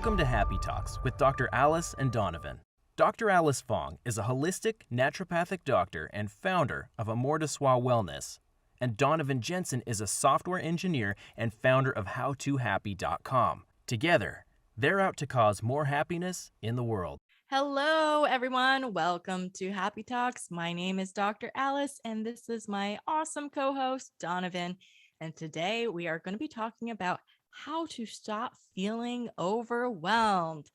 Welcome to Happy Talks with Dr. Alice and Donovan. Dr. Alice Fong is a holistic naturopathic doctor and founder of Amour de Soi Wellness. And Donovon Jenson is a software engineer and founder of HowToHappy.com. Together, they're out to cause more happiness in the world. Hello, everyone. Welcome to Happy Talks. My name is Dr. Alice, and this is my awesome co-host, Donovan. And today we are going to be talking about how to stop feeling overwhelmed.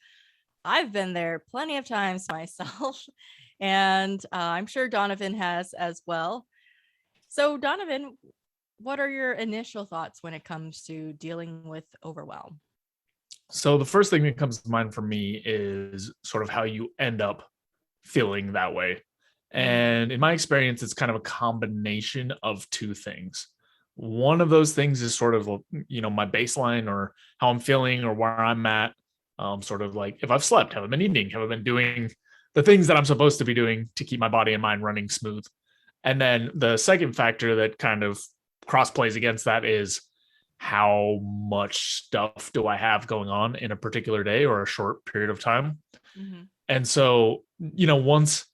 I've been there plenty of times myself, and I'm sure Donovan has as well. So, Donovan, what are your initial thoughts when it comes to dealing with overwhelm? So the first thing that comes to mind for me is sort of how you end up feeling that way. And in my experience, it's kind of a combination of two things. One of those things is sort of, my baseline or how I'm feeling or where I'm at. Sort of like if I've slept, have I been eating, have I been doing the things that I'm supposed to be doing to keep my body and mind running smooth. And then the second factor that kind of cross plays against that is how much stuff do I have going on in a particular day or a short period of time. Mm-hmm. And so, once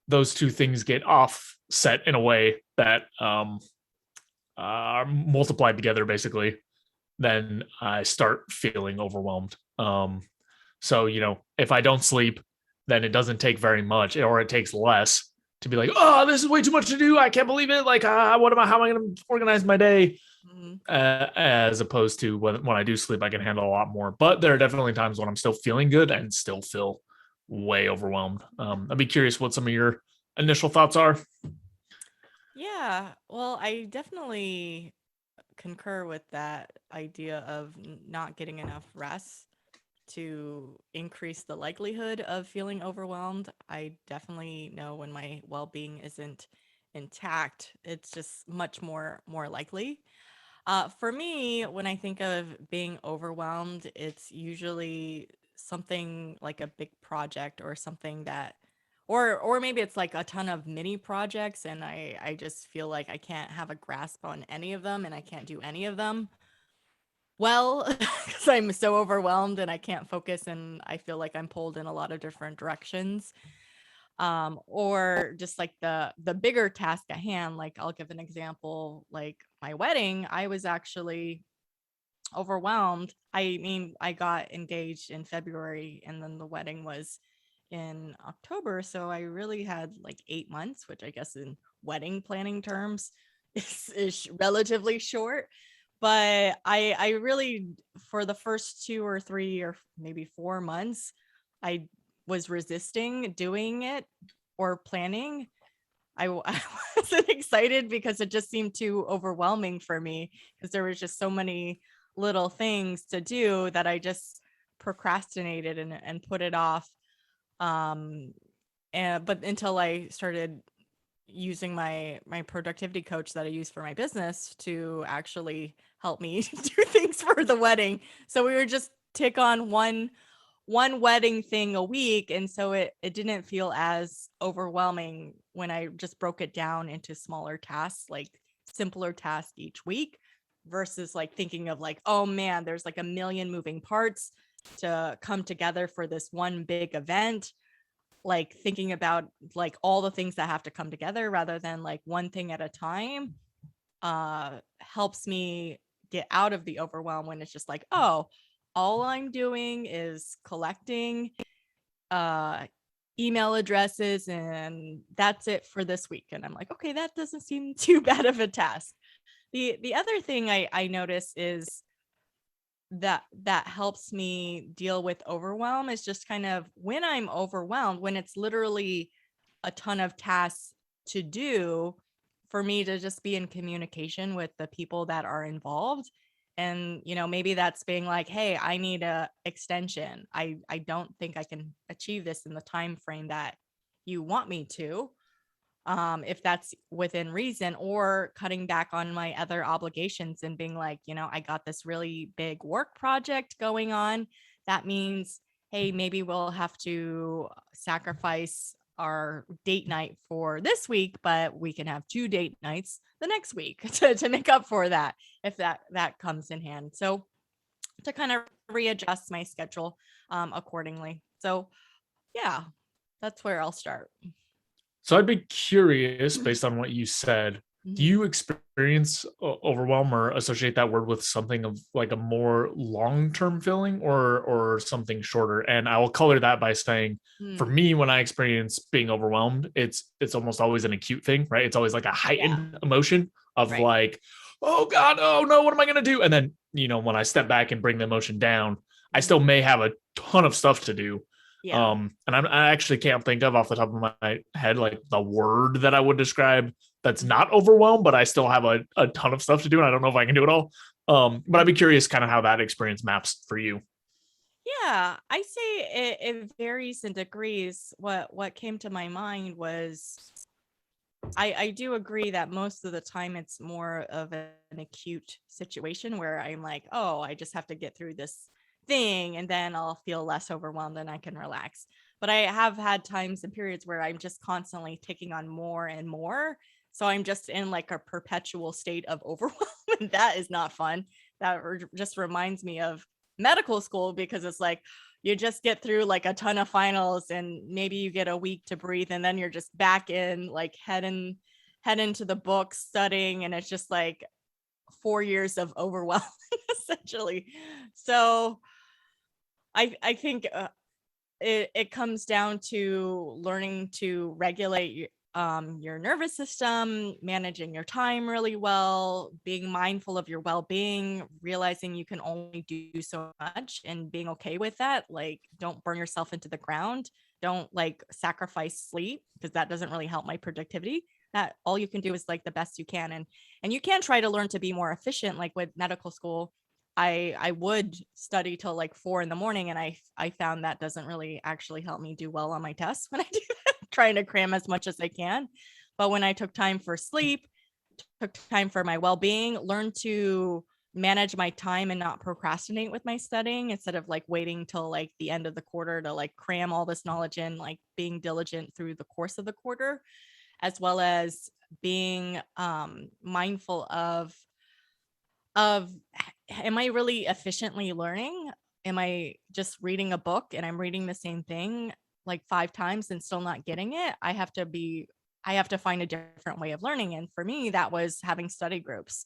those two things get offset in a way that are multiplied together, basically, then I start feeling overwhelmed. So, if I don't sleep, then it doesn't take very much, or it takes less to be like, oh, this is way too much to do. I can't believe it. Like, how am I going to organize my day? Mm-hmm. As opposed to when I do sleep, I can handle a lot more. But there are definitely times when I'm still feeling good and still feel way overwhelmed. I'd be curious what some of your initial thoughts are. Yeah, well, I definitely concur with that idea of not getting enough rest to increase the likelihood of feeling overwhelmed. I definitely know when my well-being isn't intact, it's just much more likely. For me, when I think of being overwhelmed, it's usually something like a big project or something that or maybe it's like a ton of mini projects and I just feel like I can't have a grasp on any of them and I can't do any of them well because I'm so overwhelmed and I can't focus and I feel like I'm pulled in a lot of different directions. Or just like the bigger task at hand. Like I'll give an example, like my wedding, I was actually overwhelmed. I mean, I got engaged in February and then the wedding was in October. So I really had like 8 months, which I guess in wedding planning terms is relatively short. But I really, for the first 2 or 3 or maybe 4 months, I was resisting doing it or planning. I wasn't excited because it just seemed too overwhelming for me because there was just so many little things to do that I just procrastinated and put it off. But until I started using my productivity coach that I use for my business to actually help me do things for the wedding. So we would just tick on one wedding thing a week, and so it didn't feel as overwhelming when I just broke it down into smaller tasks, like simpler tasks each week versus like thinking of like, oh man, there's like a million moving parts to come together for this one big event. Like thinking about like all the things that have to come together rather than like one thing at a time helps me get out of the overwhelm when it's just like, oh, all I'm doing is collecting uh email addresses and that's it for this week. And I'm like, okay, that doesn't seem too bad of a task. The other thing I notice is that helps me deal with overwhelm is just kind of when I'm overwhelmed, when it's literally a ton of tasks to do, for me to just be in communication with the people that are involved. And, maybe that's being like, hey, I need a extension. I don't think I can achieve this in the time frame that you want me to. If that's within reason, or cutting back on my other obligations and being like, I got this really big work project going on. That means, hey, maybe we'll have to sacrifice our date night for this week, but we can have 2 date nights the next week to make up for that if that comes in hand. So to kind of readjust my schedule accordingly. So yeah, that's where I'll start. So I'd be curious, based on what you said, do Mhm. you experience overwhelm or associate that word with something of like a more long-term feeling or something shorter? And I will color that by saying, for Mm, me, when I experience being overwhelmed, it's almost always an acute thing, right? It's always like a yeah, heightened emotion of right. like, oh God, oh no, what am I gonna do? And then, when I step back and bring the emotion down, I still Mhm. may have a ton of stuff to do, Yeah. and I actually can't think of off the top of my head like the word that I would describe that's Mhm. not overwhelmed, but I still have a ton of stuff to do, and I don't know if I can do it all. But I'd be curious kind of how that experience maps for you. Yeah, I say it varies in degrees. What came to my mind was I do agree that most of the time it's more of an acute situation where I'm like, oh, I just have to get through this thing and then I'll feel less overwhelmed and I can relax. But I have had times and periods where I'm just constantly taking on more and more. So I'm just in like a perpetual state of overwhelm. And that is not fun. That just reminds me of medical school because it's like, you just get through like a ton of finals and maybe you get a week to breathe and then you're just back in like head into the books studying and it's just like 4 years of overwhelm essentially. So I think it comes down to learning to regulate your nervous system, managing your time really well, being mindful of your well-being, realizing you can only do so much and being okay with that. Like, don't burn yourself into the ground. Don't like sacrifice sleep because that doesn't really help my productivity. That all you can do is like the best you can. And you can try to learn to be more efficient. Like with medical school, I would study till like 4 a.m. and I found that doesn't really actually help me do well on my tests when I do that, trying to cram as much as I can. But when I took time for sleep, took time for my well-being, learned to manage my time and not procrastinate with my studying instead of like waiting till like the end of the quarter to like cram all this knowledge in, like being diligent through the course of the quarter, as well as being mindful of am I really efficiently learning? Am I just reading a book and I'm reading the same thing like 5 times and still not getting it? I have to find a different way of learning. And for me, that was having study groups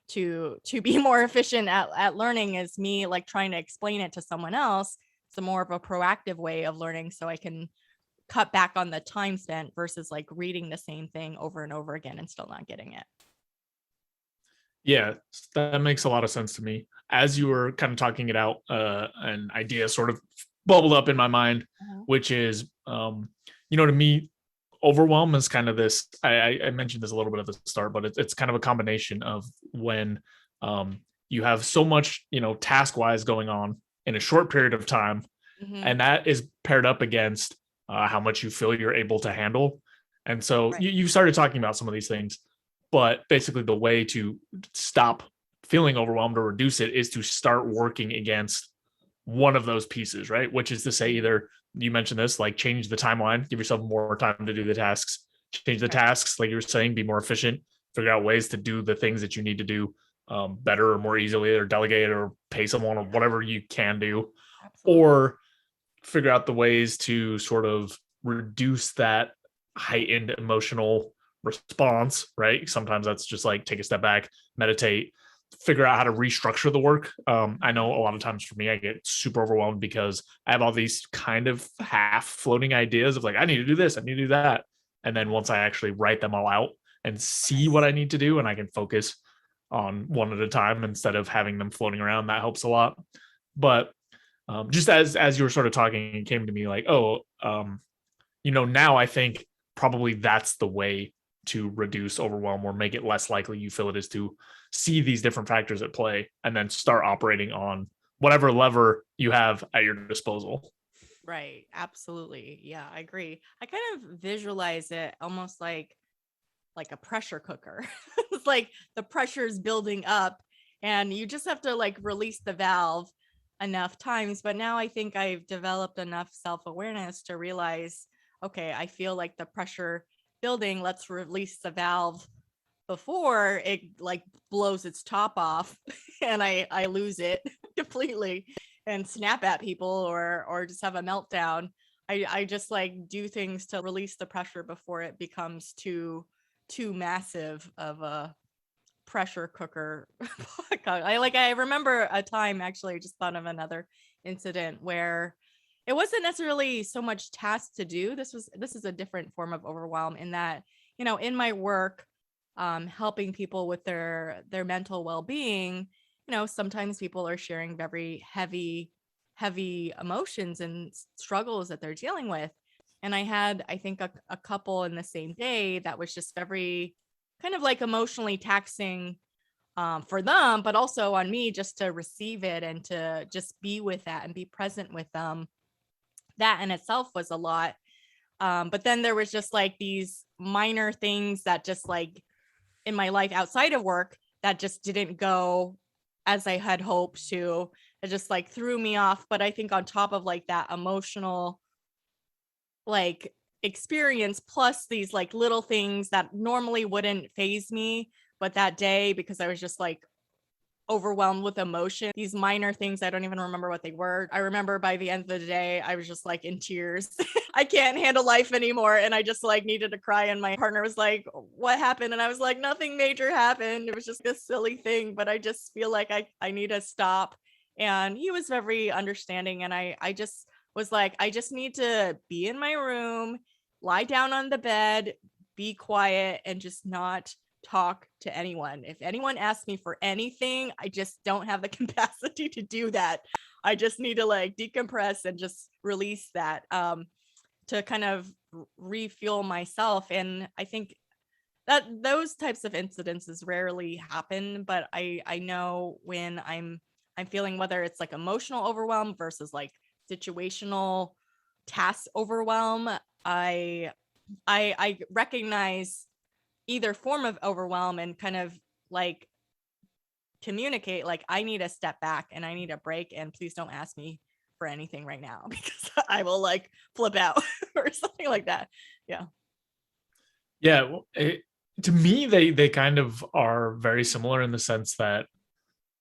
to be more efficient at learning is me like trying to explain it to someone else. It's a more of a proactive way of learning so I can cut back on the time spent versus like reading the same thing over and over again and still not getting it. Yeah, that makes a lot of sense to me. As you were kind of talking it out, an idea sort of bubbled up in my mind, Mhm. which is, to me, overwhelm is kind of this. I mentioned this a little bit at the start, but it's kind of a combination of when you have so much, task wise going on in a short period of time, Mhm. and that is paired up against how much you feel you're able to handle. And so Right. you started talking about some of these things, but basically the way to stop feeling overwhelmed or reduce it is to start working against one of those pieces, right? Which is to say, Mhm. either you mentioned this, like change the timeline, give yourself more time to do the tasks, change the Right. tasks, like you were saying, be more efficient, figure out ways to do the things that you need to do better or more easily, or delegate or pay someone or Yeah. whatever you can do, Absolutely. or figure out the ways to sort of reduce that heightened emotional response, right? Sometimes that's just like take a step back, meditate, figure out how to restructure the work. I Mhm. know a lot of times for me, I get super overwhelmed because I have all these kind of half floating ideas of like, I need to do this, I need to do that. And then Yeah. once I actually write them all out and see what Yes. I need to do, and I can focus on one at a time instead of having them floating around, that helps a lot. But just as you were sort of talking, it came to me like, oh, now I think probably that's the way to reduce overwhelm or make it less likely you feel it is, to see these different factors at play and then start operating on whatever lever you have at your disposal. Right. Absolutely. Yeah, I agree. I kind of visualize it almost like a pressure cooker. It's like the pressure is building up and you just have to like release the valve enough times. But now I think I've developed enough self-awareness to realize, okay, I feel like the pressure building, let's release the valve before it like blows its top off and I lose it completely and snap at people or just have a meltdown. I just like do things to release the pressure before it becomes too massive of a pressure cooker. I remember a time, actually I just thought of another incident where it wasn't necessarily so much task to do. This is a different form of overwhelm in that, in my work, helping people with their mental well-being, sometimes people are sharing very heavy emotions and struggles that they're dealing with. And I had, I think, a couple in the same day that was just very kind of like emotionally taxing, for them, but also on me, just to receive it and to just be with that and be present with them. That in itself was a lot. But then there was just like these minor things that just like in my life outside of work that just didn't go as I had hoped to. It just like threw me off. But I think on top of like that emotional like experience, plus these like little things that normally wouldn't faze me, but that day, because I was just like overwhelmed with emotion, these minor things, I don't even remember what they were. I remember by the end of the day, I was just like in tears. I can't handle life anymore. And I just like needed to cry. And my partner was like, what happened? And I was like, nothing major happened. It was just a silly thing, but I just feel like I need to stop. And he was very understanding. And I just was like, I just need to be in my room, lie down on the bed, be quiet, and just not talk to anyone. If anyone asks me for anything, I just don't have the capacity to do that. I just need to like decompress and just release that, to kind of refuel myself. And I think that those types of incidences rarely happen, but I know when I'm feeling, whether it's like emotional overwhelm versus like situational task overwhelm, I recognize either form of overwhelm and kind of like communicate like I need a step back and I need a break, and please don't ask me for anything right now because I will like flip out or something like that. Yeah. Yeah, to me, they kind of are very similar in the sense that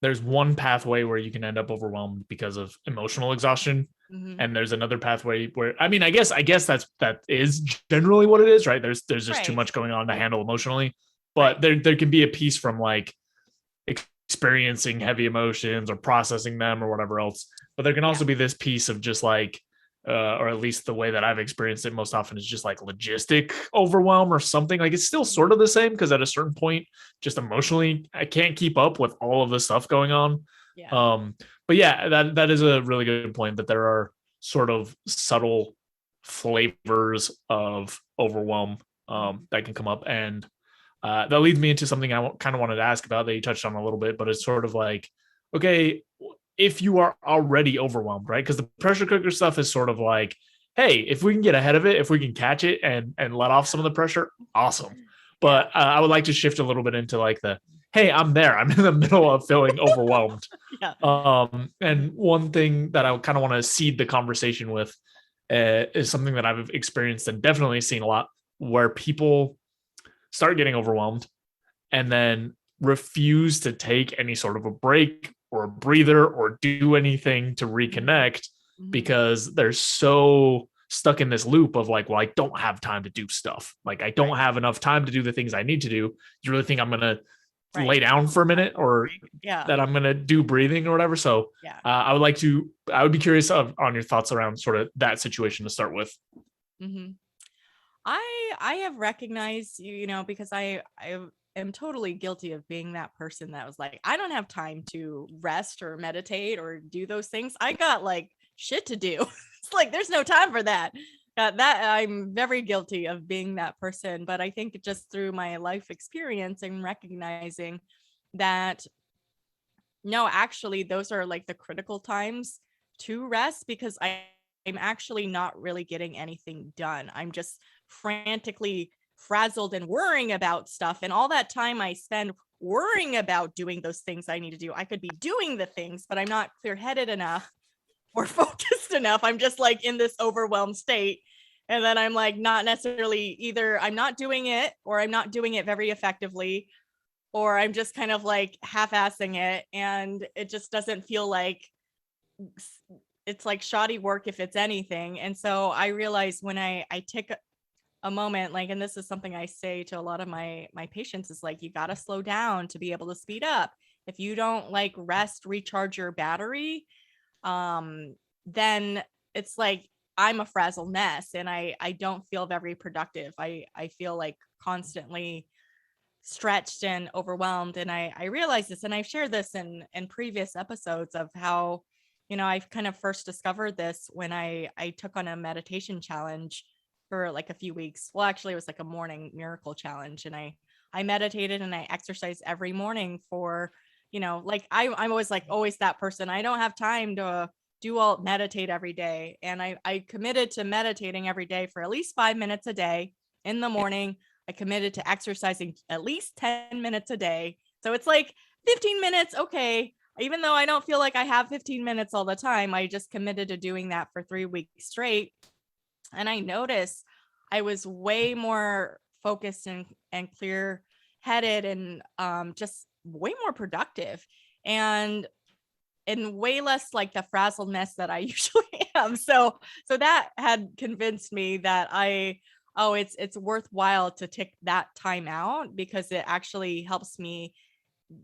there's one pathway where you can end up overwhelmed because of emotional exhaustion, Mm-hmm. and there's another pathway where I mean, I guess that is generally what it is, right? There's just too Right. much going on to handle emotionally, Right. but there can be a piece from like experiencing heavy emotions or processing them or whatever else. But there can Yeah. also be this piece of just like, or at least the way that I've experienced it most often is just like logistic overwhelm or something. Like it's still sort of the same because at a certain point, just emotionally, I can't keep up with all of the stuff going on. Yeah. Um, but yeah, that is a really good point that there are sort of subtle flavors of overwhelm that can come up. And that leads me into something I kind of wanted to ask about that you touched on a little bit, but it's sort of like, okay, if you are already overwhelmed, right? Because the pressure cooker stuff is sort of like, hey, if we can get ahead of it, if we can catch it and let off some of the pressure, awesome. Yeah. But I would like to shift a little bit into like the, hey, I'm there. I'm in the middle of feeling overwhelmed. Yeah. And one thing that I kind of want to seed the conversation with is something that I've experienced and definitely seen a lot, where people start getting overwhelmed and then refuse to take any sort of a break or a breather or do anything to reconnect Mhm. because they're so stuck in this loop of like, well, I don't have time to do stuff. Like I don't Right. have enough time to do the things I need to do. You really think I'm going to Right. lay down for a minute or Yeah. that I'm going to do breathing or whatever? So Yeah. I would be curious on your thoughts around sort of that situation to start with. Mm-hmm. I have recognized, because I am totally guilty of being that person that was like, I don't have time to rest or meditate or do those things. I got like shit to do. It's like there's no time for that. That I'm very guilty of being that person, but I think just through my life experience and recognizing that no, actually those are like the critical times to rest because I'm actually not really getting anything done. I'm just frantically frazzled and worrying about stuff. And all that time I spend worrying about doing those things I need to do, I could be doing the things, but I'm not clear headed enough or focused enough. I'm just like in this overwhelmed state. And then I'm like, not necessarily, either I'm not doing it or I'm not doing it very effectively, or I'm just kind of like half-assing it. And it just doesn't feel like, it's like shoddy work if it's anything. And so I realized when I take a moment, like, and this is something I say to a lot of my patients, is like, you got to slow down to be able to speed up. If you don't like rest, recharge your battery, then it's like I'm a frazzled mess, and I don't feel very productive. I feel like constantly stretched and overwhelmed. And I realize this, and I've shared this in previous episodes of how, I've kind of first discovered this when I took on a meditation challenge for like a few weeks. Well, actually it was like a morning miracle challenge, and I meditated and I exercised every morning for, like I'm always like always that person. I don't have time to meditate every day. And I committed to meditating every day for at least 5 minutes a day in the morning. I committed to exercising at least 10 minutes a day. So it's like 15 minutes. Okay. Even though I don't feel like I have 15 minutes all the time, I just committed to doing that for 3 weeks straight. And I noticed I was way more focused and clear headed, and just way more productive, and way less like the frazzled mess that I usually am. So that had convinced me that it's worthwhile to take that time out, because it actually helps me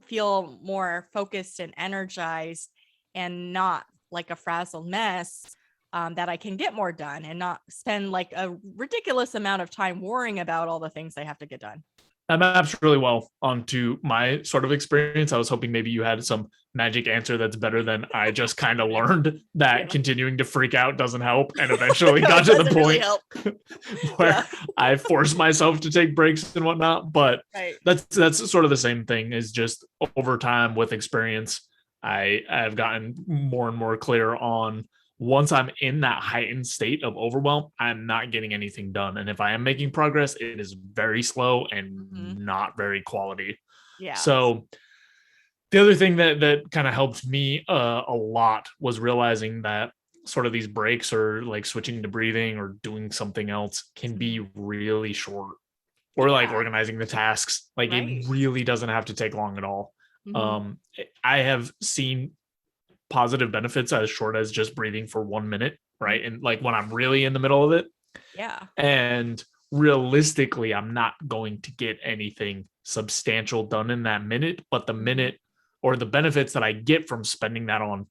feel more focused and energized, and not like a frazzled mess, that I can get more done and not spend like a ridiculous amount of time worrying about all the things I have to get done. That maps really well onto my sort of experience. I was hoping maybe you had some magic answer that's better than I just kind of learned that Yeah. continuing to freak out doesn't help, and eventually No, got it to the doesn't really point help. where Yeah. I forced myself to take breaks and whatnot. But Right. that's sort of the same thing, is just over time with experience, I've gotten more and more clear on, once I'm in that heightened state of overwhelm, I'm not getting anything done. And if I am making progress, it is very slow and Mhm. not very quality. Yeah. So the other thing that kind of helped me a lot was realizing that sort of these breaks, or like switching to breathing or doing something else, can be really short, or like Yeah. organizing the tasks. Like, Right. it really doesn't have to take long at all. Mhm. I have seen positive benefits as short as just breathing for 1 minute, Mhm. right? And like when I'm really in the middle of it. Yeah. And realistically, I'm not going to get anything substantial done in that minute, but the Mhm. minute, or the benefits that I get from spending that on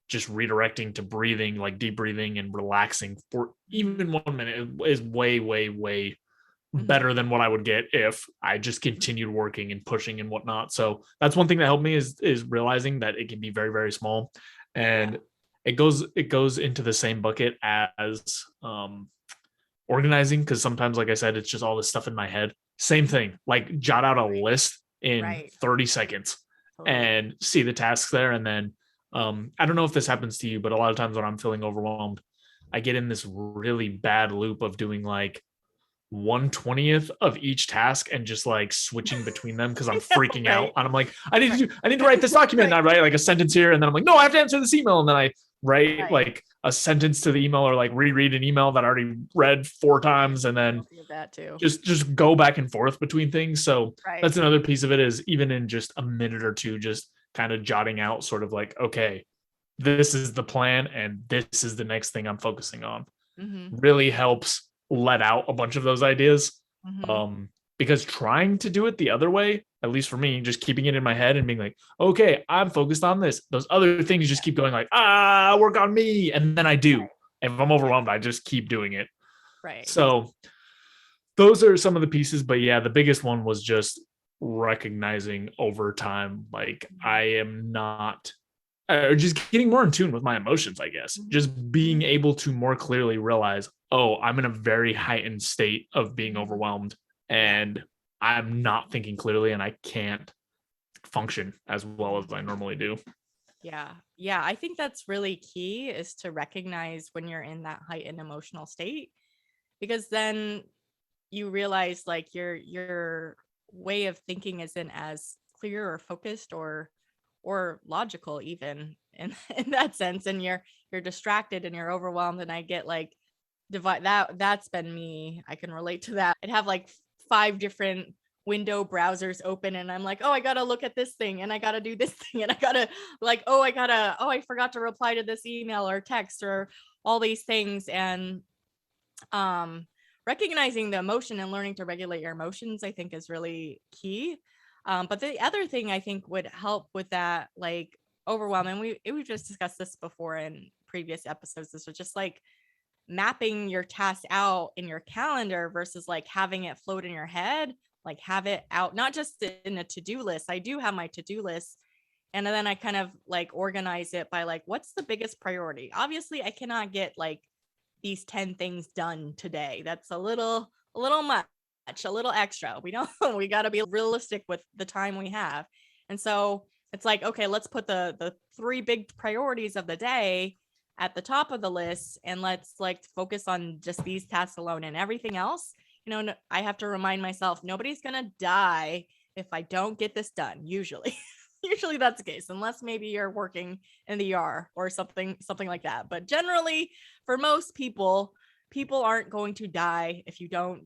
just redirecting to breathing, like deep breathing and relaxing for even 1 minute, is way, way, way Mhm. better than what I would get if I just continued working and pushing and whatnot. So that's one thing that helped me, is realizing that it can be very, very small. Yeah. And it goes into the same bucket as organizing, because sometimes, like I said, it's just all this stuff in my head. Same thing, like jot out a list in Right. 30 seconds Totally. and see the tasks there. And then I don't know if this happens to you, but a lot of times when I'm feeling overwhelmed, I get in this really bad loop of doing like 1/20th of each task and just like switching between them, because I'm I know, freaking out right? and I'm like, Right. I need to write this document. Right. And I write like a sentence here, and then I'm like, no, I have to answer this email. And then I write Right. like a sentence to the email, or like reread an email that I already read 4 times, and then Guilty of that too. just go back and forth between things. So Right. that's another piece of it, is even in just a minute or two, just kind of jotting out sort of like, okay, this is the plan and this is the next thing I'm focusing on, Mhm. really helps let out a bunch of those ideas. Mhm. Um, because trying to do it the other way, at least for me, just keeping it in my head and being like, okay, I'm focused on this. Those other things just keep going like, work on me. And then I do. And if I'm Yeah. overwhelmed, I just keep doing it. Right. So those are some of the pieces. But yeah, the biggest one was just recognizing over time, like, I am not, or just getting more in tune with my emotions, I guess. Just being able to more clearly realize, oh, I'm in a very heightened state of being overwhelmed, Yeah. and I'm not thinking clearly, and I can't function as well as I normally do. Yeah. Yeah. I think that's really key, is to recognize when you're in that heightened emotional state, because then you realize like your way of thinking isn't as clear or focused or logical even in in that sense, and you're distracted and you're overwhelmed. And I get like divide that's been me. I can relate to that. I'd have like 5 different window browsers open, and I'm like, oh, I gotta look at this thing, and I gotta do this thing, and I gotta like, oh, I forgot to reply to this email or text or all these things. And recognizing the emotion and learning to regulate your emotions, I think, is really key. But the other thing I think would help with that, like overwhelm, and we've just discussed this before in previous episodes, this was just like mapping your tasks out in your calendar versus like having it float in your head. Like have it out, not just in a to-do list. I do have my to-do list, and then I kind of like organize it by like, what's the biggest priority? Obviously I cannot get like these 10 things done today. That's a little much, a little extra. We don't we got to be realistic with the time we have. And so it's like, okay, let's put the 3 big priorities of the day at the top of the list, and let's like focus on just these tasks alone, and everything else, I have to remind myself nobody's going to die if I don't get this done. Usually usually that's the case, unless maybe you're working in the ER or something like that. But generally, for most people aren't going to die if you don't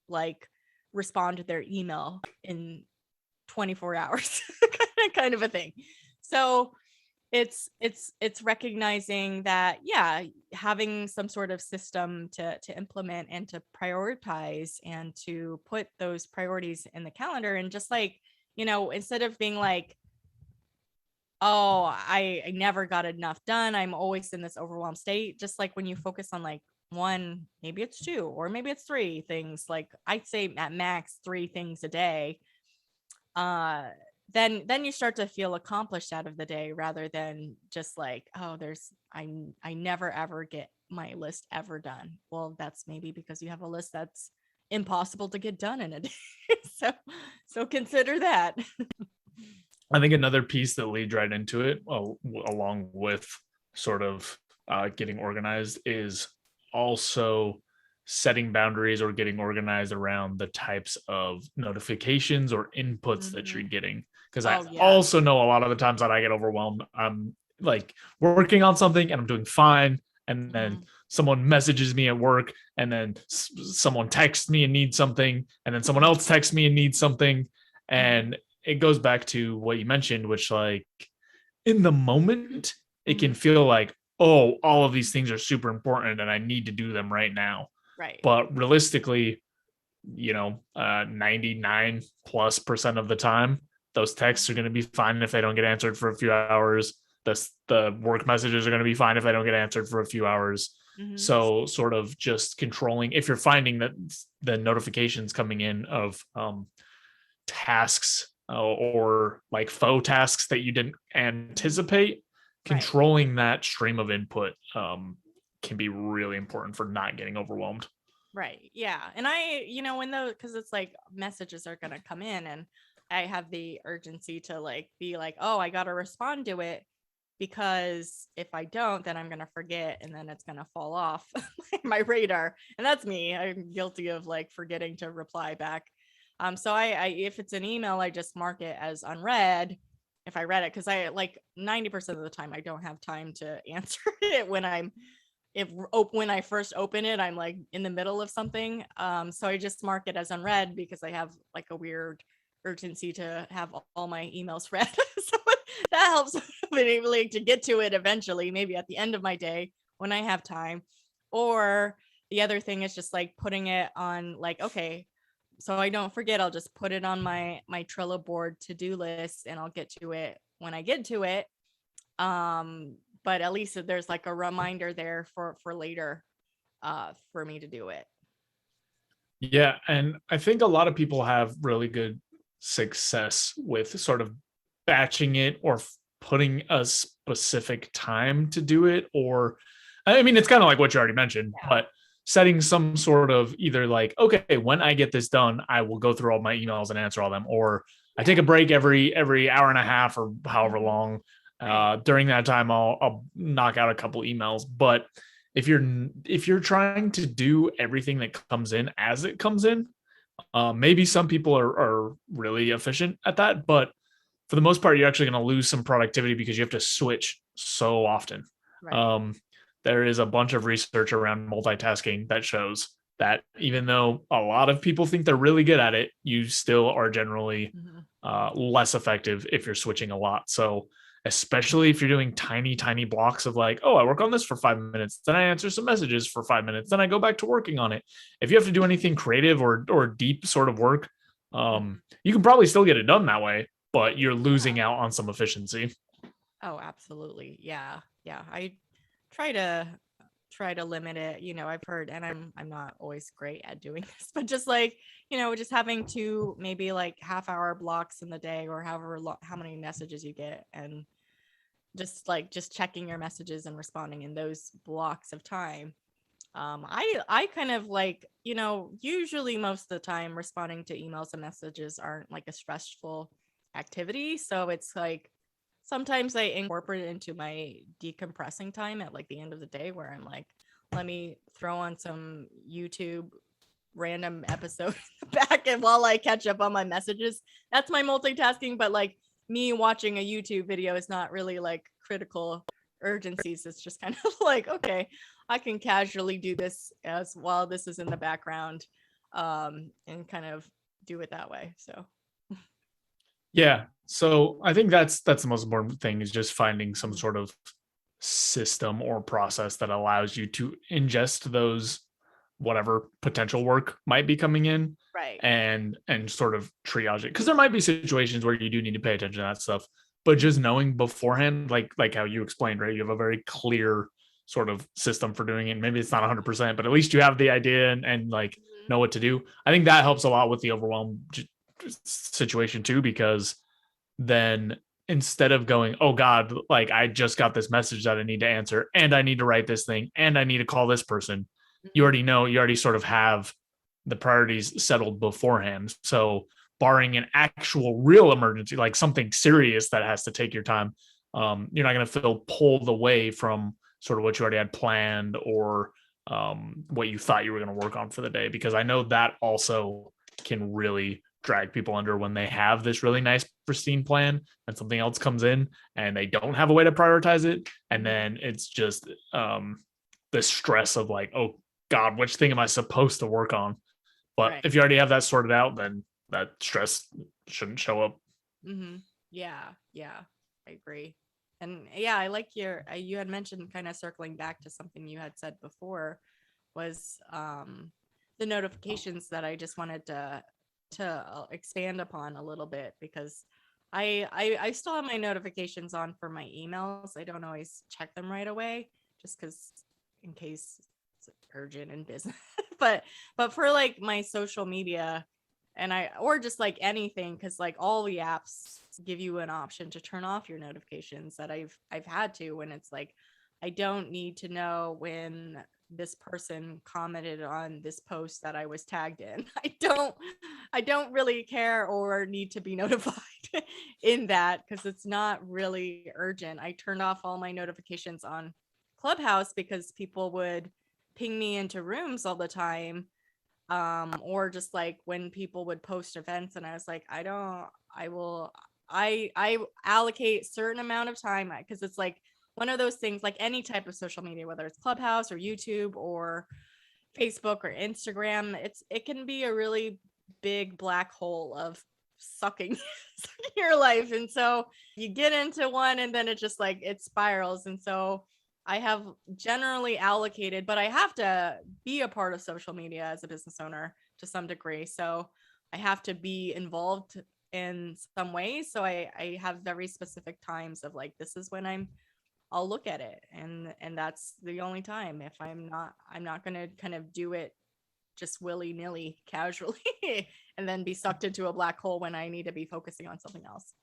like respond to their email in 24 hours, kind of a thing. So it's recognizing that, yeah, having some sort of system to implement and to prioritize and to put those priorities in the calendar, and just like, instead of being like, oh, I never got enough done, I'm always in this overwhelmed state, just like when you focus on like 1, maybe it's 2, or maybe it's 3 things, like I'd say at max 3 things a day, then you start to feel accomplished out of the day, rather than just like, oh, I never ever get my list ever done. Well, that's maybe because you have a list that's impossible to get done in a day. so consider that. I think another piece that leads right into it, along with sort of getting organized, is also setting boundaries or getting organized around the types of notifications or inputs that you're getting. Because I also know a lot of the times that I get overwhelmed, I'm like working on something and I'm doing fine, and then someone messages me at work, and then someone texts me and needs something, and then someone else texts me and needs something, and it goes back to what you mentioned, which like in the moment, it can feel like, oh, all of these things are super important and I need to do them right now. Right. But realistically, 99+% of the time, those texts are going to be fine if they don't get answered for a few hours. The work messages are going to be fine if they don't get answered for a few hours. So sort of just controlling, if you're finding that the notifications coming in of tasks or like faux tasks that you didn't anticipate, controlling that stream of input can be really important for not getting overwhelmed. Right. Yeah. And I, because it's like messages are going to come in, and I have the urgency to like be like, oh, I got to respond to it, because if I don't, then I'm going to forget, and then it's going to fall off my radar. And that's me. I'm guilty of like forgetting to reply back. So I if it's an email, I just mark it as unread if I read it, because I like 90% of the time I don't have time to answer it when I first open it, I'm like in the middle of something. So I just mark it as unread, because I have like a weird urgency to have all my emails read. So that helps being able to get to it eventually, maybe at the end of my day when I have time. Or the other thing is just like putting it on like, okay, so I don't forget, I'll just put it on my Trello board to-do list, and I'll get to it when I get to it. But at least there's like a reminder there for later, for me to do it. Yeah. And I think a lot of people have really good success with sort of batching it or putting a specific time to do it. Or, I mean, it's kind of like what you already mentioned, but setting some sort of either like, okay, when I get this done, I will go through all my emails and answer all them, or I take a break every hour and a half or however long. During that time, I'll knock out a couple emails. But if you're trying to do everything that comes in as it comes in, maybe some people are really efficient at that, but for the most part, you're actually going to lose some productivity because you have to switch so often. there is a bunch of research around multitasking that shows that even though a lot of people think they're really good at it, you still are generally less effective if you're switching a lot. So especially if you're doing tiny, tiny blocks of like, oh, I work on this for 5 minutes, then I answer some messages for 5 minutes, then I go back to working on it. If you have to do anything creative or deep sort of work, you can probably still get it done that way, but you're losing out on some efficiency. Oh, absolutely. Yeah. Yeah. I try to limit it. I've heard, and I'm not always great at doing this, but just like, just having to maybe like half-hour blocks in the day, or how many messages you get, and just checking your messages and responding in those blocks of time. I kind of like, usually most of the time responding to emails and messages aren't like a stressful activity. So it's like sometimes I incorporate it into my decompressing time at like the end of the day, where I'm like, let me throw on some YouTube random episode in the back, and while I catch up on my messages. That's my multitasking. But like, me watching a YouTube video is not really like critical urgencies. It's just kind of like, okay, I can casually do this as while this is in the background, and kind of do it that way. So Yeah. So I think that's the most important thing, is just finding some sort of system or process that allows you to ingest those whatever potential work might be coming in, right. and sort of triage it, because there might be situations where you do need to pay attention to that stuff, but just knowing beforehand, like how you explained, right, you have a very clear sort of system for doing it. Maybe it's not 100%, but at least you have the idea and like know what to do. I think that helps a lot with the overwhelm situation too, because then instead of going, oh God, like I just got this message that I need to answer, and I need to write this thing, and I need to call this person, you already sort of have the priorities settled beforehand. So barring an actual real emergency, like something serious that has to take your time, you're not going to feel pulled away from sort of what you already had planned, or what you thought you were going to work on for the day. Because I know that also can really drag people under when they have this really nice pristine plan and something else comes in and they don't have a way to prioritize it. And then it's just the stress of like, oh God, which thing am I supposed to work on? But Right. if you already have that sorted out, then that stress shouldn't show up. Yeah. I agree. And yeah, I like you had mentioned, kind of circling back to something you had said before, was the notifications, that I just wanted to expand upon a little bit, because I still have my notifications on for my emails. I don't always check them right away, just because in case it's urgent and business. but for like my social media, and or just like anything, because like all the apps give you an option to turn off your notifications, that I've had to, when it's like, I don't need to know when this person commented on this post that I was tagged in. I don't really care or need to be notified in that, because it's not really urgent. I turned off all my notifications on Clubhouse because people would ping me into rooms all the time, or just like when people would post events, and I was like, I allocate certain amount of time, because it's like one of those things, like any type of social media, whether it's Clubhouse or YouTube or Facebook or Instagram, it can be a really big black hole of sucking your life. And so you get into one, and then it just like it spirals. And so I have generally allocated, but I have to be a part of social media as a business owner to some degree. So I have to be involved in some ways. So I have very specific times of like, this is when I'll look at it, and that's the only time. If I'm not going to kind of do it just willy-nilly casually and then be sucked into a black hole when I need to be focusing on something else.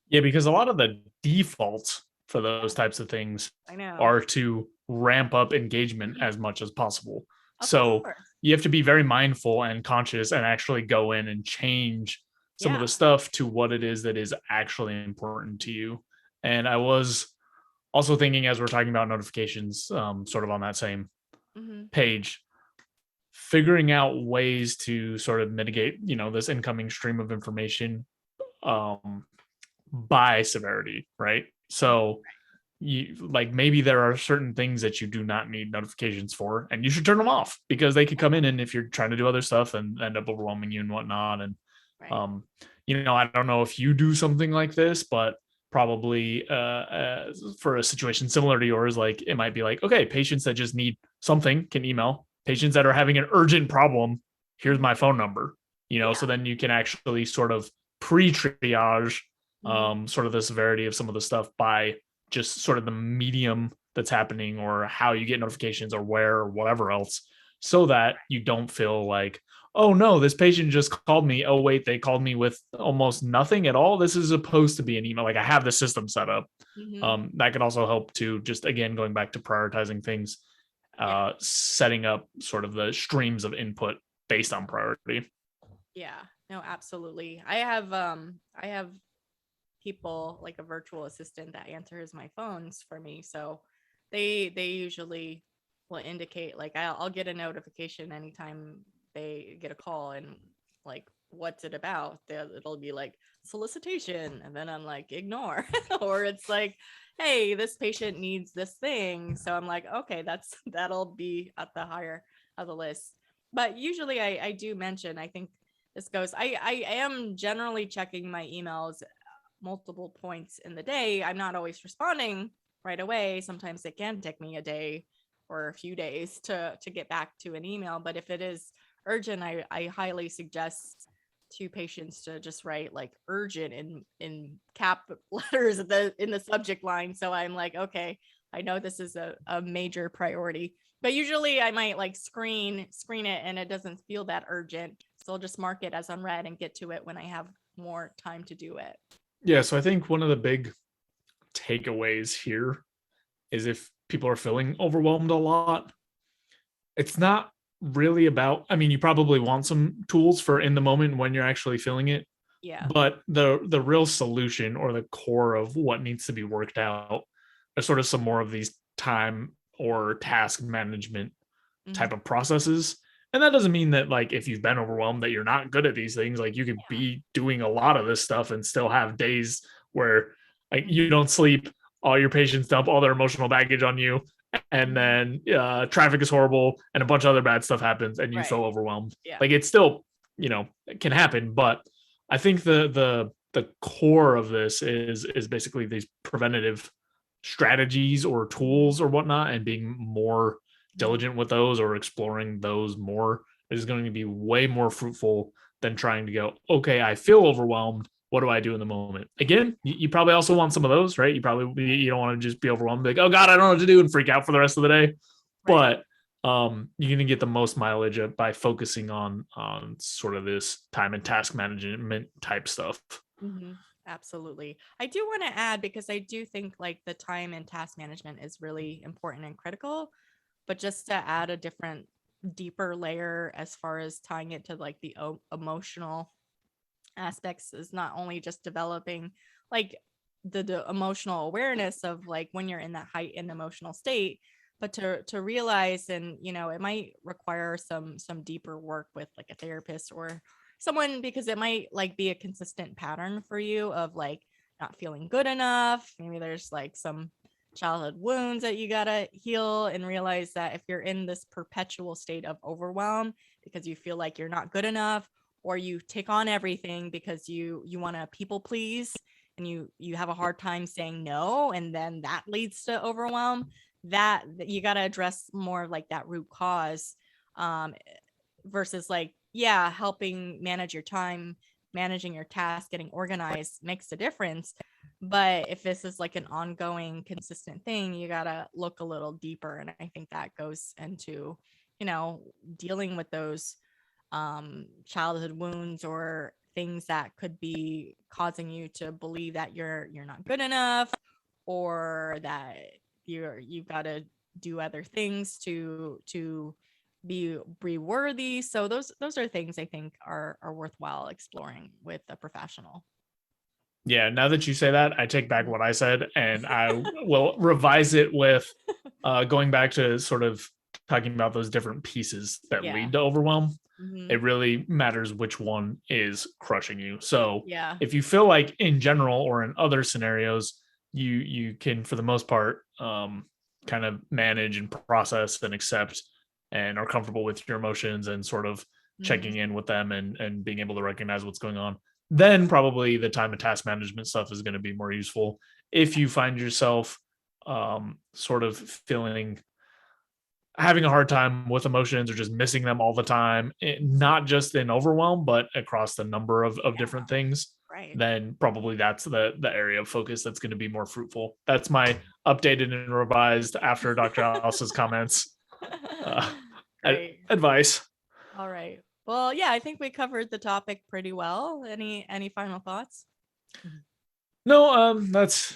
Yeah, because a lot of the defaults for those types of things I know. are to ramp up engagement as much as possible. Of So course. you have to be very mindful and conscious and actually go in and change some of the stuff to what it is that is actually important to you. And I was also thinking, as we're talking about notifications, sort of on that same page, figuring out ways to sort of mitigate, this incoming stream of information by severity, right? So maybe there are certain things that you do not need notifications for, and you should turn them off, because they could come in, and if you're trying to do other stuff and end up overwhelming you and whatnot. And Right. I don't know if you do something like this, but probably for a situation similar to yours, like it might be like, okay, patients that just need something can email. Patients that are having an urgent problem, here's my phone number. So Yeah. then you can actually sort of pre-triage Mhm. sort of the severity of some of the stuff by just sort of the medium that's happening, or how you get notifications, or where, or whatever else, so that you don't feel like, oh no, this patient just called me. Oh wait, they called me with almost nothing at all. This is supposed to be an email. Like, I have the system set up. Mhm. That could also help to, just again, going back to prioritizing things, Yeah. setting up sort of the streams of input based on priority. Yeah. No, absolutely. I have people like a virtual assistant that answers my phones for me. So they usually will indicate like I'll get a notification anytime they get a call, and like what's it about? It'll be like solicitation, and then I'm like ignore, or it's like, hey, this patient needs this thing. So I'm like, okay, that'll be at the higher of the list. But usually I do mention, I think this goes, I am generally checking my emails multiple points in the day. I'm not always responding right away. Sometimes it can take me a day or a few days to get back to an email. But if it is urgent, I highly suggest to patients to just write like urgent in cap letters in the subject line. So I'm like, okay, I know this is a major priority. But usually I might like screen it and it doesn't feel that urgent. So I'll just mark it as unread and get to it when I have more time to do it. Yeah, so I think one of the big takeaways here is, if people are feeling overwhelmed a lot, it's not really about, I mean, you probably want some tools for in the moment when you're actually feeling it, Yeah. but the real solution, or the core of what needs to be worked out, are sort of some more of these time or task management Mhm. type of processes. And that doesn't mean that, like, if you've been overwhelmed, that you're not good at these things. Like, you could Yeah. be doing a lot of this stuff and still have days where, like, you Mhm. don't sleep, all your patients dump all their emotional baggage on you, and Mhm. then traffic is horrible, and a bunch of other bad stuff happens, and you feel Right. overwhelmed. Yeah. Like, it's still, it can happen. But I think the core of this is basically these preventative strategies or Mhm. tools or whatnot, and being more Mhm. diligent with those, or exploring those more, is going to be way more fruitful than trying to go, okay, I feel overwhelmed. What do I do in the moment? Again, you probably also want some of those, right? You don't want to just be overwhelmed, like, oh God, I don't know what to do, and freak out for the rest of the day. Right. But you're going to get the most mileage by focusing on sort of this time and task management type stuff. Mhm. Absolutely. I do want to add, because I do think like the time and task management is really important and critical, but just to add a different, deeper layer as far as tying it to like the emotional aspects, is not only just developing like the emotional awareness of like when you're in that heightened emotional state, but to realize, and it might require some deeper work with like a therapist or someone, because it might like be a consistent pattern for you of like not feeling good enough. Maybe there's like some childhood wounds that you gotta heal, and realize that if you're in this perpetual state of overwhelm because you feel like you're not good enough, or you take on everything because you want to people please, and you have a hard time saying no, and then that leads to overwhelm, that you got to address more of like that root cause, um versus like, yeah, helping manage your time, managing your task, getting organized makes a difference. But if this is like an ongoing consistent thing, you got to look a little deeper, and I think that goes into dealing with those childhood wounds or things that could be causing you to believe that you're not good enough, or that you've got to do other things to be worthy. So those are things I think are worthwhile exploring with a professional. Yeah, now that you say that, I take back what I said, and I will revise it with going back to sort of talking about those different pieces that Yeah. lead to overwhelm. Hmm. It really matters which one is crushing you. So Yeah. if you feel like, in general or in other scenarios, you can, for the most part, kind of manage and process and accept and are comfortable with your emotions and sort of checking in with them and being able to recognize what's going on, then probably the time and task management stuff is going to be more useful. If you find yourself sort of having a hard time with emotions or just missing them all the time, not just in overwhelm, but across the number of different things, Right. then probably that's the area of focus that's going to be more fruitful. That's my updated and revised after Dr. Alice's comments Great. advice. All right. Well, yeah, I think we covered the topic pretty well. Any final thoughts? No, that's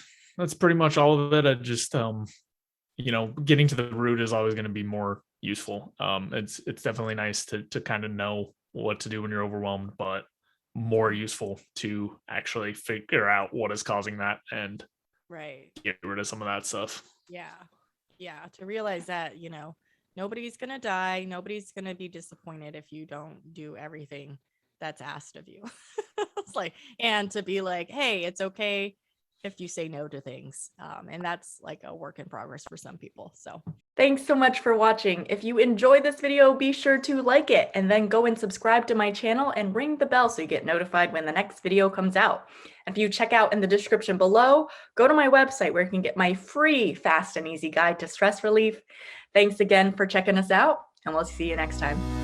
pretty much all of it. I just getting to the root is always going to be more useful. It's definitely nice to kind of know what to do when you're overwhelmed, but more useful to actually figure out what is causing that and get rid of some of that stuff. Yeah, to realize that, nobody's gonna die, nobody's gonna be disappointed if you don't do everything that's asked of you. It's like, and to be like, hey, it's okay if you say no to things. And that's like a work in progress for some people. So thanks so much for watching. If you enjoyed this video, be sure to like it and then go and subscribe to my channel and ring the bell so you get notified when the next video comes out. And if you check out in the description below, go to my website where you can get my free fast and easy guide to stress relief. Thanks again for checking us out, and we'll see you next time.